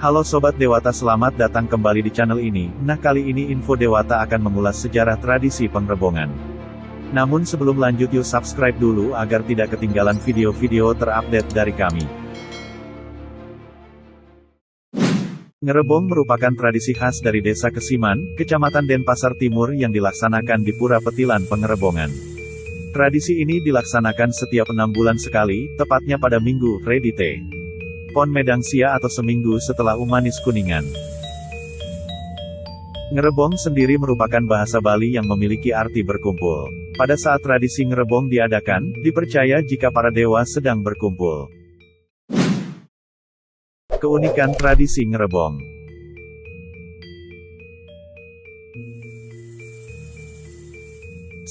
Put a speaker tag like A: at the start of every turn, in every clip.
A: Halo Sobat Dewata, selamat datang kembali di channel ini. Nah, kali ini Info Dewata akan mengulas sejarah tradisi pengrebongan. Namun sebelum lanjut, yuk subscribe dulu agar tidak ketinggalan video-video terupdate dari kami. Ngerebong merupakan tradisi khas dari Desa Kesiman, Kecamatan Denpasar Timur yang dilaksanakan di Pura Petilan Pengerebongan. Tradisi ini dilaksanakan setiap 6 bulan sekali, tepatnya pada Minggu Redite Pon Medang Sia atau seminggu setelah Umanis Kuningan. Ngerebong sendiri merupakan bahasa Bali yang memiliki arti berkumpul. Pada saat tradisi ngerebong diadakan, dipercaya jika para dewa sedang berkumpul. Keunikan tradisi ngerebong.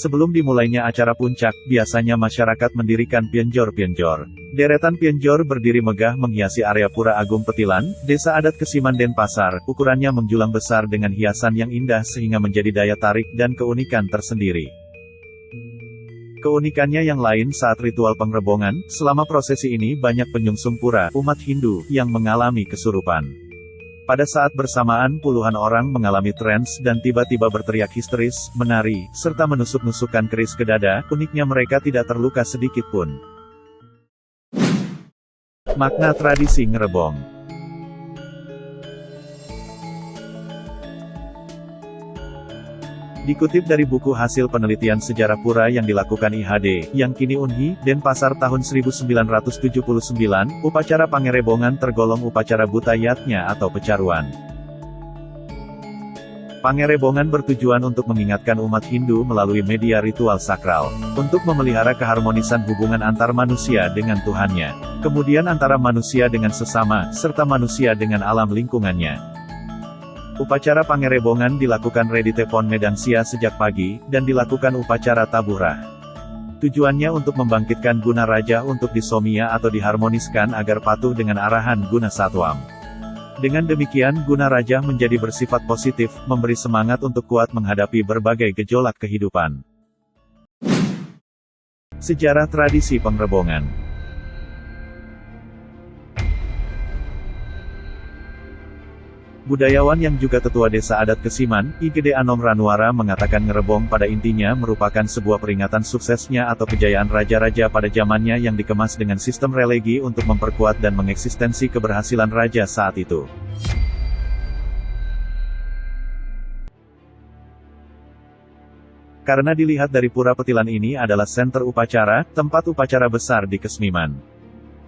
A: Sebelum dimulainya acara puncak, biasanya masyarakat mendirikan pienjor-pienjor. Deretan pienjor berdiri megah menghiasi area Pura Agung Petilan, Desa Adat Kesiman Denpasar. Ukurannya menjulang besar dengan hiasan yang indah sehingga menjadi daya tarik dan keunikan tersendiri. Keunikannya yang lain saat ritual pengrebongan, selama prosesi ini banyak penyungsung pura, umat Hindu, yang mengalami kesurupan. Pada saat bersamaan puluhan orang mengalami trans dan tiba-tiba berteriak histeris, menari, serta menusuk-nusukkan keris ke dada. Uniknya mereka tidak terluka sedikit pun. Makna tradisi ngerebong. Dikutip dari buku hasil penelitian sejarah pura yang dilakukan IHD, yang kini Unhi, Denpasar tahun 1979, upacara pangerebongan tergolong upacara buta yatnya atau pecaruan. Pangerebongan bertujuan untuk mengingatkan umat Hindu melalui media ritual sakral, untuk memelihara keharmonisan hubungan antar manusia dengan Tuhannya, kemudian antara manusia dengan sesama, serta manusia dengan alam lingkungannya. Upacara pangerebongan dilakukan Redite Pon Medang Sia sejak pagi, dan dilakukan upacara taburah. Tujuannya untuk membangkitkan guna raja untuk disomia atau diharmoniskan agar patuh dengan arahan guna satwam. Dengan demikian guna raja menjadi bersifat positif, memberi semangat untuk kuat menghadapi berbagai gejolak kehidupan. Sejarah tradisi pengrebongan. Budayawan yang juga Tetua Desa Adat Kesiman, Igede Anom Ranwara mengatakan ngerebong pada intinya merupakan sebuah peringatan suksesnya atau kejayaan raja-raja pada zamannya yang dikemas dengan sistem religi untuk memperkuat dan mengeksistensi keberhasilan raja saat itu. Karena dilihat dari Pura Petilan ini adalah senter upacara, tempat upacara besar di Kesmiman.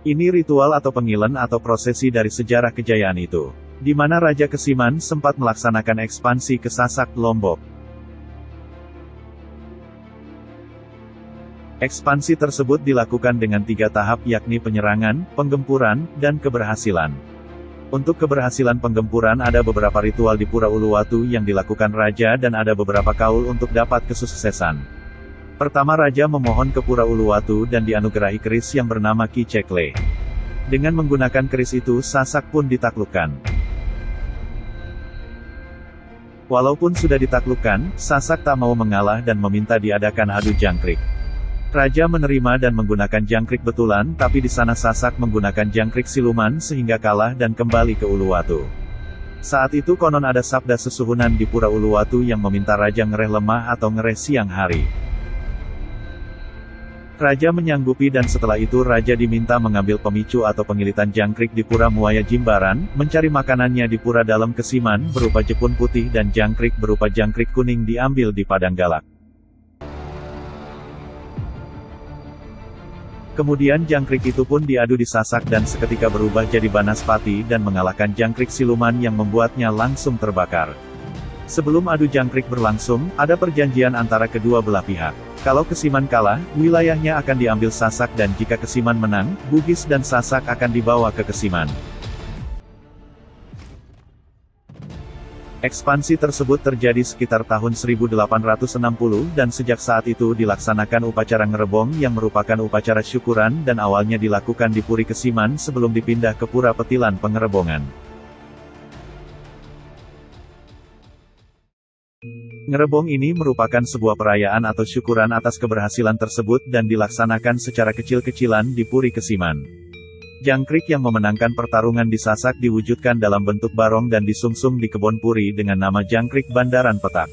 A: Ini ritual atau pengilen atau prosesi dari sejarah kejayaan itu, di mana Raja Kesiman sempat melaksanakan ekspansi ke Sasak, Lombok. Ekspansi tersebut dilakukan dengan 3 tahap yakni penyerangan, penggempuran, dan keberhasilan. Untuk keberhasilan penggempuran ada beberapa ritual di Pura Uluwatu yang dilakukan Raja dan ada beberapa kaul untuk dapat kesuksesan. Pertama, Raja memohon ke Pura Uluwatu dan dianugerahi keris yang bernama Ki Cekle. Dengan menggunakan keris itu Sasak pun ditaklukkan. Walaupun sudah ditaklukkan, Sasak tak mau mengalah dan meminta diadakan adu jangkrik. Raja menerima dan menggunakan jangkrik betulan, tapi di sana Sasak menggunakan jangkrik siluman sehingga kalah dan kembali ke Uluwatu. Saat itu konon ada sabda sesuhunan di Pura Uluwatu yang meminta Raja ngereh lemah atau ngereh siang hari. Raja menyanggupi dan setelah itu Raja diminta mengambil pemicu atau pengilitan jangkrik di Pura Muaya Jimbaran, mencari makanannya di Pura Dalam Kesiman berupa jepun putih dan jangkrik berupa jangkrik kuning diambil di Padang Galak. Kemudian jangkrik itu pun diadu di Sasak dan seketika berubah jadi Banaspati dan mengalahkan jangkrik siluman yang membuatnya langsung terbakar. Sebelum adu jangkrik berlangsung, ada perjanjian antara kedua belah pihak. Kalau Kesiman kalah, wilayahnya akan diambil Sasak dan jika Kesiman menang, Bugis dan Sasak akan dibawa ke Kesiman. Ekspansi tersebut terjadi sekitar tahun 1860 dan sejak saat itu dilaksanakan upacara ngerebong yang merupakan upacara syukuran dan awalnya dilakukan di Puri Kesiman sebelum dipindah ke Pura Petilan Pengerebongan. Ngerebong ini merupakan sebuah perayaan atau syukuran atas keberhasilan tersebut dan dilaksanakan secara kecil-kecilan di Puri Kesiman. Jangkrik yang memenangkan pertarungan di Sasak diwujudkan dalam bentuk barong dan disungsung di Kebon Puri dengan nama Jangkrik Bandaran Petak.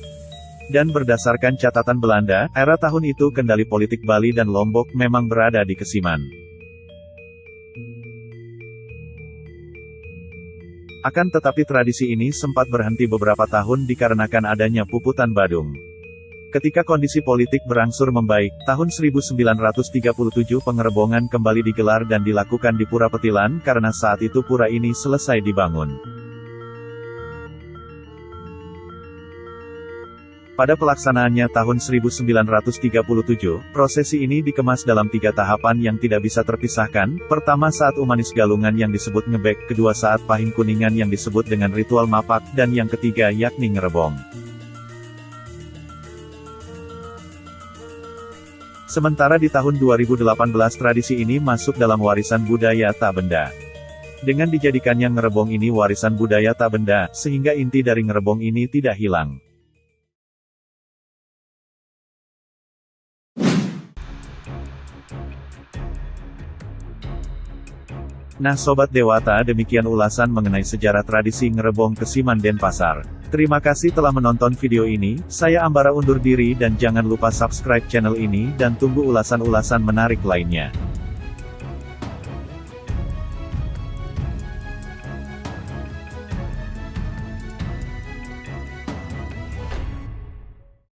A: Dan berdasarkan catatan Belanda, era tahun itu kendali politik Bali dan Lombok memang berada di Kesiman. Akan tetapi tradisi ini sempat berhenti beberapa tahun dikarenakan adanya puputan Badung. Ketika kondisi politik berangsur membaik, tahun 1937 pengerebongan kembali digelar dan dilakukan di Pura Petilan karena saat itu pura ini selesai dibangun. Pada pelaksanaannya tahun 1937, prosesi ini dikemas dalam 3 tahapan yang tidak bisa terpisahkan. Pertama saat Umanis Galungan yang disebut ngebek, kedua saat Pahing Kuningan yang disebut dengan ritual mapak, dan yang ketiga yakni ngerebong. Sementara di tahun 2018 tradisi ini masuk dalam warisan budaya tak benda. Dengan dijadikannya ngerebong ini warisan budaya tak benda, sehingga inti dari ngerebong ini tidak hilang. Nah Sobat Dewata, demikian ulasan mengenai sejarah tradisi ngerebong Kesiman Denpasar. Terima kasih telah menonton video ini, saya Ambara undur diri dan jangan lupa subscribe channel ini dan tunggu ulasan-ulasan menarik lainnya.